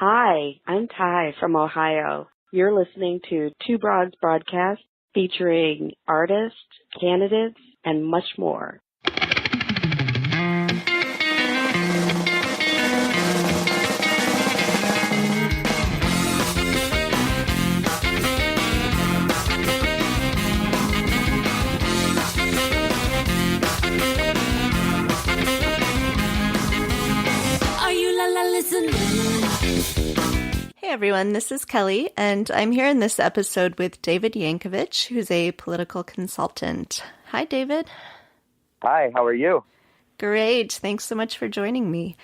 Hi, I'm Ty from Ohio. You're listening to Two Broads broadcast featuring artists, candidates, and much more. Are you listening? Hey everyone, this is Kelly, and I'm here in this episode with David Yankovich, who's a political consultant. Hi, David. Hi, how are you? Great. Thanks so much for joining me.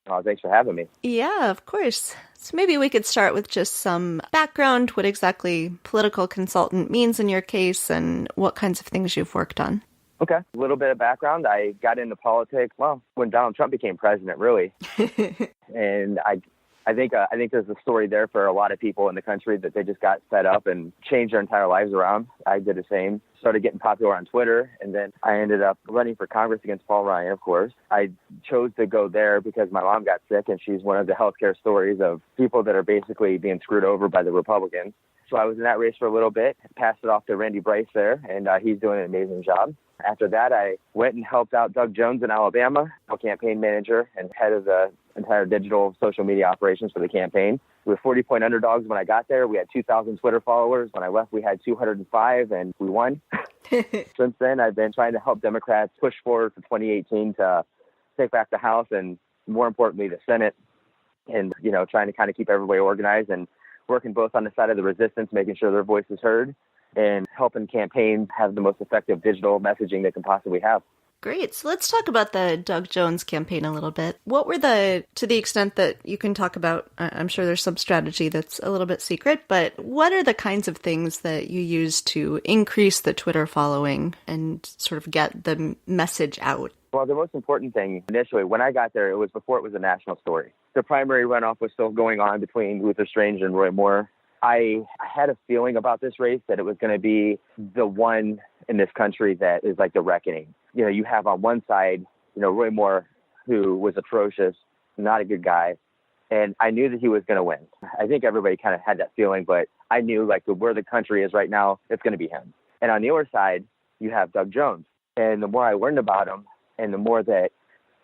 Oh, thanks for having me. Yeah, of course. So maybe we could start with just some background, what exactly political consultant means in your case, and what kinds of things you've worked on. Okay. A little bit of background. I got into politics, when Donald Trump became president, really. And I think there's a story there for a lot of people in the country that they just got fed up and changed their entire lives around. I did the same. Started getting popular on Twitter, and then I ended up running for Congress against Paul Ryan, of course. I chose to go there because my mom got sick, and she's one of the healthcare stories of people that are basically being screwed over by the Republicans. So I was in that race for a little bit, passed it off to Randy Bryce there, and he's doing an amazing job. After that, I went and helped out Doug Jones in Alabama, a campaign manager and head of the entire digital social media operations for the campaign. We were 40-point underdogs when I got there. We had 2,000 Twitter followers. When I left, we had 205, and we won. Since then, I've been trying to help Democrats push forward for 2018 to take back the House and, more importantly, the Senate, and, trying to kind of keep everybody organized and working both on the side of the resistance, making sure their voice is heard, and helping campaigns have the most effective digital messaging they can possibly have. Great. So let's talk about the Doug Jones campaign a little bit. What were to the extent that you can talk about, I'm sure there's some strategy that's a little bit secret, but what are the kinds of things that you use to increase the Twitter following and sort of get the message out? Well, the most important thing initially, when I got there, it was before it was a national story. The primary runoff was still going on between Luther Strange and Roy Moore. I had a feeling about this race that it was going to be the one in this country that is like the reckoning. You have on one side, Roy Moore, who was atrocious, not a good guy, and I knew that he was going to win. I think everybody kind of had that feeling, but I knew where the country is right now, it's going to be him. And on the other side, you have Doug Jones. And the more I learned about him and the more that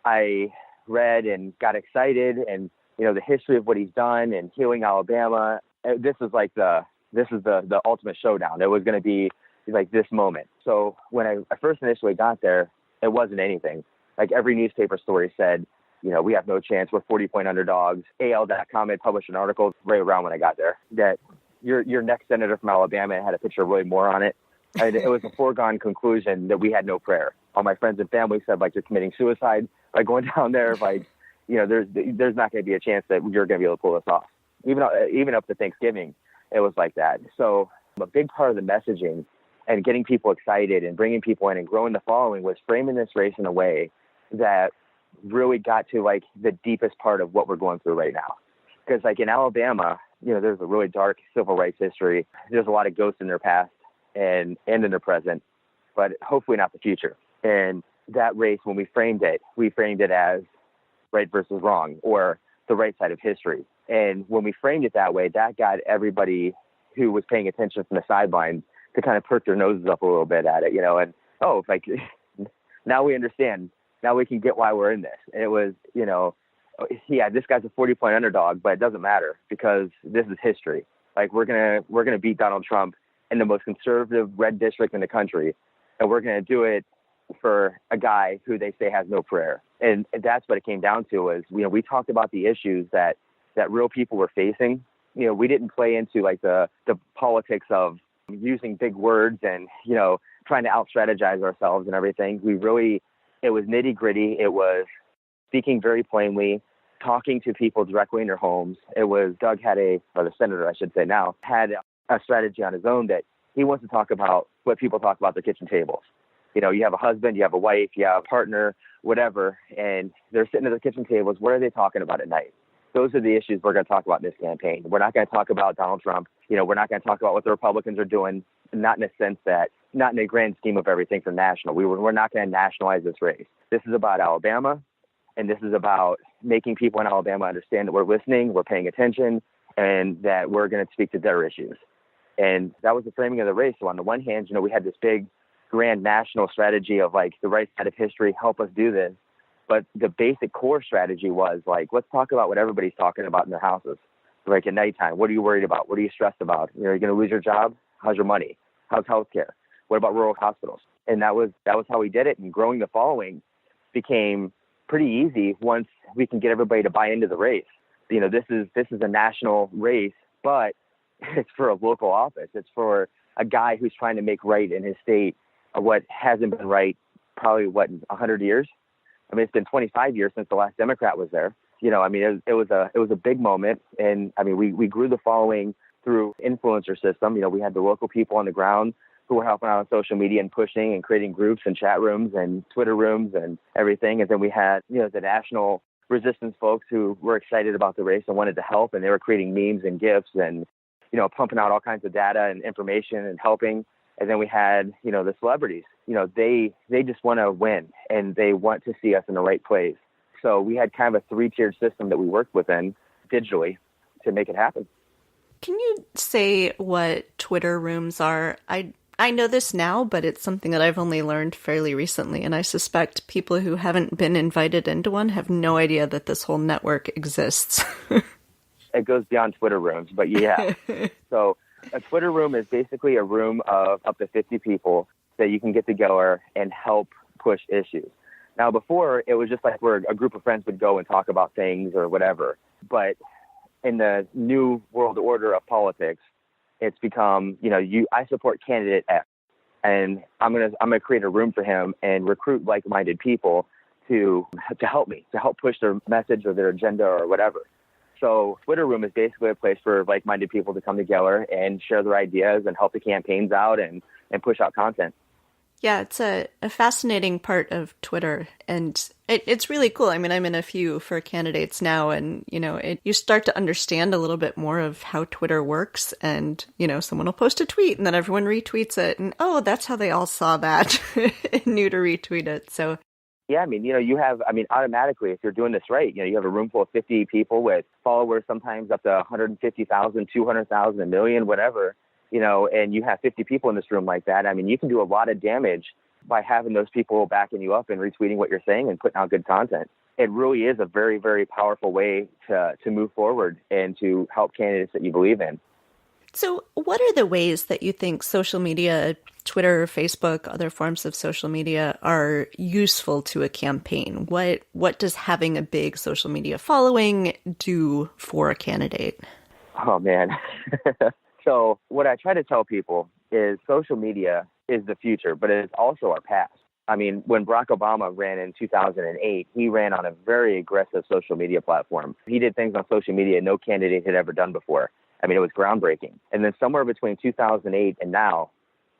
I read and got excited and, the history of what he's done and healing Alabama, this is the ultimate showdown. It was going to be like this moment. So when I first initially got there, it wasn't anything. Like every newspaper story said, we have no chance. We're 40-point underdogs. AL.com had published an article right around when I got there that your next senator from Alabama had a picture of Roy Moore on it. And it was a foregone conclusion that we had no prayer. All my friends and family said, you're committing suicide by going down there. There's not going to be a chance that you're going to be able to pull this off. Even up to Thanksgiving, it was like that. So a big part of the messaging and getting people excited and bringing people in and growing the following was framing this race in a way that really got to the deepest part of what we're going through right now. Because in Alabama, there's a really dark civil rights history. There's a lot of ghosts in their past and in their present, but hopefully not the future. And that race, when we framed it as right versus wrong, or the right side of history. And when we framed it that way, that got everybody who was paying attention from the sidelines to kind of perk their noses up a little bit at it, and, now we understand. Now we can get why we're in this. And it was, this guy's a 40-point underdog, but it doesn't matter because this is history. We're going to beat Donald Trump in the most conservative red district in the country. And we're going to do it for a guy who they say has no prayer. And that's what it came down to was, we talked about the issues that real people were facing. We didn't play into the politics of using big words and, trying to out-strategize ourselves and everything. It was nitty-gritty. It was speaking very plainly, talking to people directly in their homes. It was the senator, I should say now, had a strategy on his own that he wants to talk about what people talk about at the kitchen tables. You have a husband, you have a wife, you have a partner, whatever, and they're sitting at the kitchen tables. What are they talking about at night? Those are the issues we're going to talk about in this campaign. We're not going to talk about Donald Trump. We're not going to talk about what the Republicans are doing, not in a sense that, not in a grand scheme of everything for national. We're not going to nationalize this race. This is about Alabama, and this is about making people in Alabama understand that we're listening, we're paying attention, and that we're going to speak to their issues. And that was the framing of the race. So on the one hand, we had this big grand national strategy of like the right side of history, help us do this. But the basic core strategy was like, let's talk about what everybody's talking about in their houses. Like at nighttime, what are you worried about? What are you stressed about? You're going to lose your job? How's your money? How's healthcare? What about rural hospitals? And that was how we did it. And growing the following became pretty easy once we can get everybody to buy into the race. This is a national race, but it's for a local office. It's for a guy who's trying to make right in his state what hasn't been right probably 100 years. I mean, it's been 25 years since the last Democrat was there. It was a big moment. And I mean, we grew the following through influencer system. We had the local people on the ground who were helping out on social media and pushing and creating groups and chat rooms and Twitter rooms and everything. And then we had, the national resistance folks who were excited about the race and wanted to help. And they were creating memes and GIFs and, pumping out all kinds of data and information and helping. And then we had, the celebrities, they just want to win and they want to see us in the right place. So we had kind of a 3-tiered system that we worked within digitally to make it happen. Can you say what Twitter rooms are? I know this now, but it's something that I've only learned fairly recently, and I suspect people who haven't been invited into one have no idea that this whole network exists. It goes beyond Twitter rooms, but yeah. So a Twitter room is basically a room of up to 50 people that you can get together and help push issues. Now, before, it was just like where a group of friends would go and talk about things or whatever. But in the new world order of politics, it's become, I support candidate X, and I'm gonna create a room for him and recruit like-minded people to help me, to help push their message or their agenda or whatever. So Twitter Room is basically a place for like-minded people to come together and share their ideas and help the campaigns out and push out content. Yeah, it's a fascinating part of Twitter, and it's really cool. I mean, I'm in a few for candidates now, and, you start to understand a little bit more of how Twitter works, and, someone will post a tweet, and then everyone retweets it, and, oh, that's how they all saw that, and knew to retweet it, so... Yeah, I mean, automatically, if you're doing this right, you have a room full of 50 people with followers, sometimes up to 150,000, 200,000, a million, whatever, and you have 50 people in this room like that. I mean, you can do a lot of damage by having those people backing you up and retweeting what you're saying and putting out good content. It really is a very, very powerful way to move forward and to help candidates that you believe in. So what are the ways that you think social media, Twitter, Facebook, other forms of social media are useful to a campaign? What does having a big social media following do for a candidate? Oh, man. So what I try to tell people is social media is the future, but it's also our past. I mean, when Barack Obama ran in 2008, he ran on a very aggressive social media platform. He did things on social media no candidate had ever done before. I mean, it was groundbreaking. And then somewhere between 2008 and now,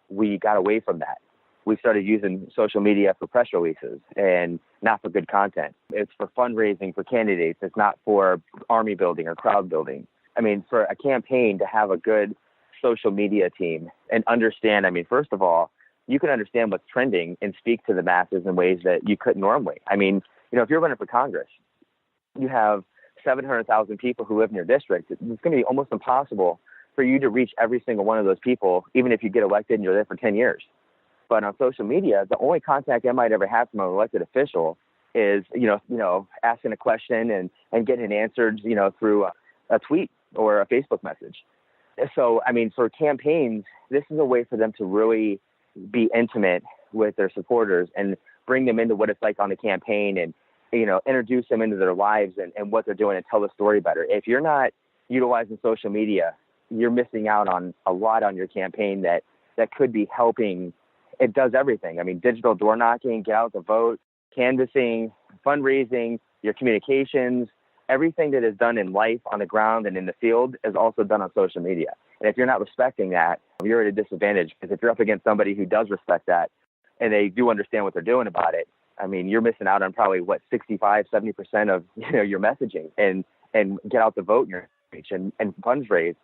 we got away from that. We started using social media for press releases and not for good content. It's for fundraising for candidates. It's not for army building or crowd building. I mean, for a campaign to have a good social media team and understand, I mean, first of all, you can understand what's trending and speak to the masses in ways that you couldn't normally. I mean, if you're running for Congress, you have 700,000 people who live in your district. It's going to be almost impossible for you to reach every single one of those people, even if you get elected and you're there for 10 years. But on social media, the only contact I might ever have from an elected official is, asking a question and getting it answered, through a tweet or a Facebook message. So, I mean, for campaigns, this is a way for them to really be intimate with their supporters and bring them into what it's like on the campaign and, introduce them into their lives and what they're doing and tell the story better. If you're not utilizing social media, you're missing out on a lot on your campaign that could be helping. It does everything. I mean, digital door knocking, get out the vote, canvassing, fundraising, your communications, everything that is done in life on the ground and in the field is also done on social media. And if you're not respecting that, you're at a disadvantage, because if you're up against somebody who does respect that and they do understand what they're doing about it, I mean, you're missing out on probably 65, 70% of your messaging and get out the vote in your reach and fundraise.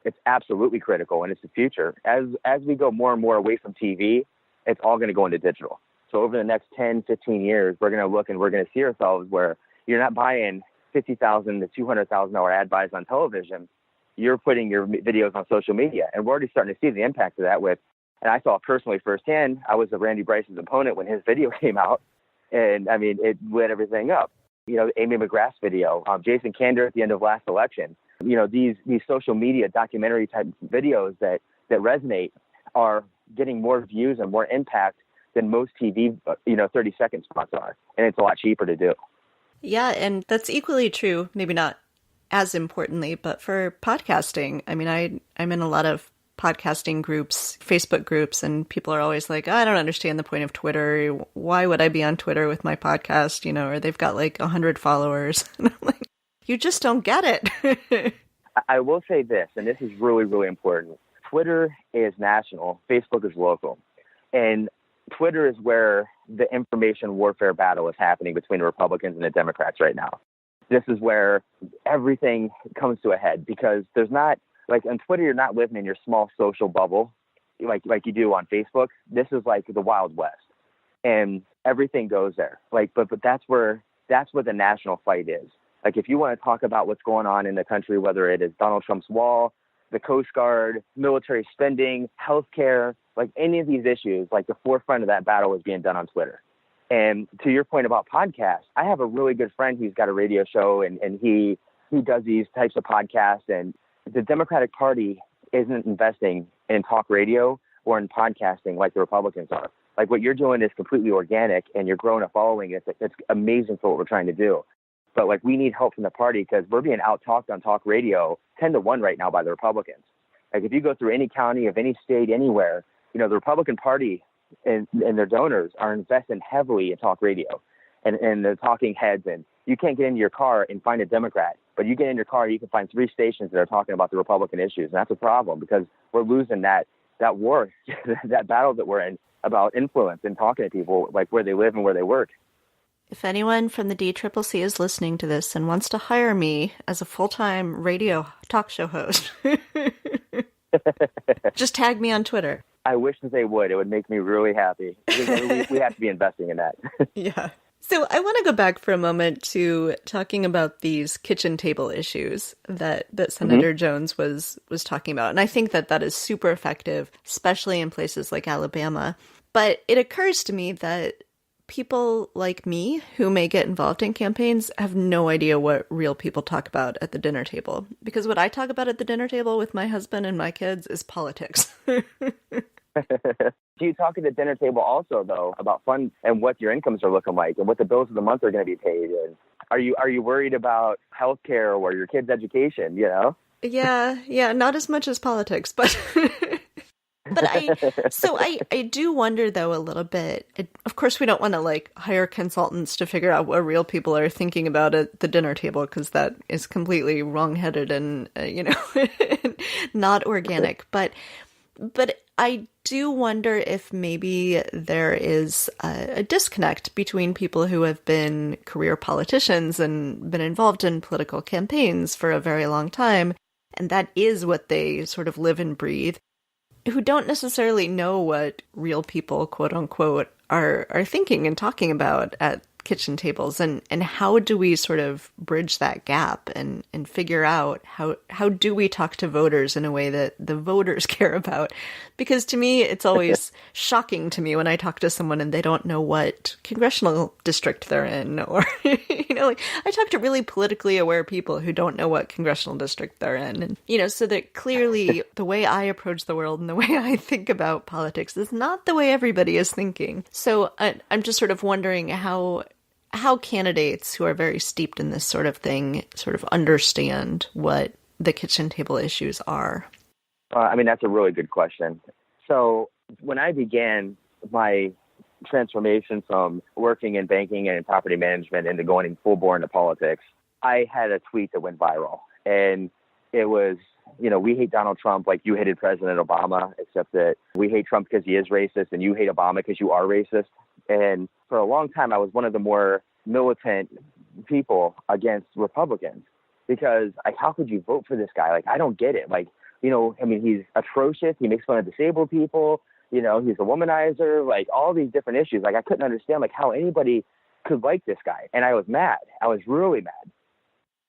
It's absolutely critical, and it's the future. As we go more and more away from TV, it's all going to go into digital. So over the next 10, 15 years, we're going to look and we're going to see ourselves where, You're not buying $50,000 to $200,000 ad buys on television. You're putting your videos on social media. And we're already starting to see the impact of that and I saw it personally firsthand. I was Randy Bryce's opponent when his video came out. And I mean, it lit everything up. Amy McGrath's video, Jason Kander at the end of last election. These social media documentary type videos that resonate are getting more views and more impact than most TV, 30-second spots are. And it's a lot cheaper to do. Yeah, and that's equally true, maybe not as importantly, but for podcasting. I mean, I'm in a lot of podcasting groups, Facebook groups, and people are always like, I don't understand the point of Twitter. Why would I be on Twitter with my podcast? Or they've got like 100 followers. And I'm like, you just don't get it. I will say this, and this is really, really important. Twitter is national. Facebook is local. And Twitter is where the information warfare battle is happening between the Republicans and the Democrats right now. This is where everything comes to a head because there's not, like on Twitter, you're not living in your small social bubble like you do on Facebook. This is like the Wild West, and everything goes there. But that's where the national fight is. Like if you want to talk about what's going on in the country, whether it is Donald Trump's wall, the Coast Guard, military spending, healthcare, like any of these issues, like the forefront of that battle is being done on Twitter. And to your point about podcasts, I have a really good friend who's got a radio show and he does these types of podcasts. And the Democratic Party isn't investing in talk radio or in podcasting like the Republicans are. Like what you're doing is completely organic and you're growing a following. It's amazing for what we're trying to do. But like we need help from the party because we're being out-talked on talk radio 10-1 right now by the Republicans. Like if you go through any county of any state anywhere, the Republican Party and their donors are investing heavily in talk radio and the talking heads. And you can't get into your car and find a Democrat, but you get in your car, you can find 3 stations that are talking about the Republican issues. And that's a problem because we're losing that war, that battle that we're in about influence and talking to people like where they live and where they work. If anyone from the DCCC is listening to this and wants to hire me as a full-time radio talk show host, just tag me on Twitter. I wish that they would. It would make me really happy. We have to be investing in that. Yeah. So I want to go back for a moment to talking about these kitchen table issues that Senator Jones was talking about. And I think that is super effective, especially in places like Alabama. But it occurs to me that people like me who may get involved in campaigns have no idea what real people talk about at the dinner table. Because what I talk about at the dinner table with my husband and my kids is politics. Do you talk at the dinner table also, though, about fun and what your incomes are looking like and what the bills of the month are going to be paid? And are you worried about healthcare or your kids' education, Yeah, not as much as politics, but... But I do wonder, though, a little bit. Of course, we don't want to hire consultants to figure out what real people are thinking about at the dinner table, because that is completely wrongheaded and not organic. But I do wonder if maybe there is a disconnect between people who have been career politicians and been involved in political campaigns for a very long time, and that is what they sort of live and breathe, who don't necessarily know what real people, quote unquote, are thinking and talking about at kitchen tables, and how do we sort of bridge that gap and figure out how do we talk to voters in a way that the voters care about? Because to me, it's always shocking to me when I talk to someone and they don't know what congressional district they're in, or I talk to really politically aware people who don't know what congressional district they're in, and so that clearly the way I approach the world and the way I think about politics is not the way everybody is thinking. So I'm just sort of wondering how candidates who are very steeped in this sort of thing sort of understand what the kitchen table issues are. That's a really good question. So when I began my transformation from working in banking and property management into going full bore into politics, I had a tweet that went viral. And it was, we hate Donald Trump like you hated President Obama, except that we hate Trump because he is racist and you hate Obama because you are racist. And for a long time, I was one of the more militant people against Republicans because how could you vote for this guy? I don't get it. He's atrocious. He makes fun of disabled people. He's a womanizer, all these different issues. I couldn't understand how anybody could like this guy. And I was mad. I was really mad.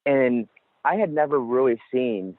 And I had never really seen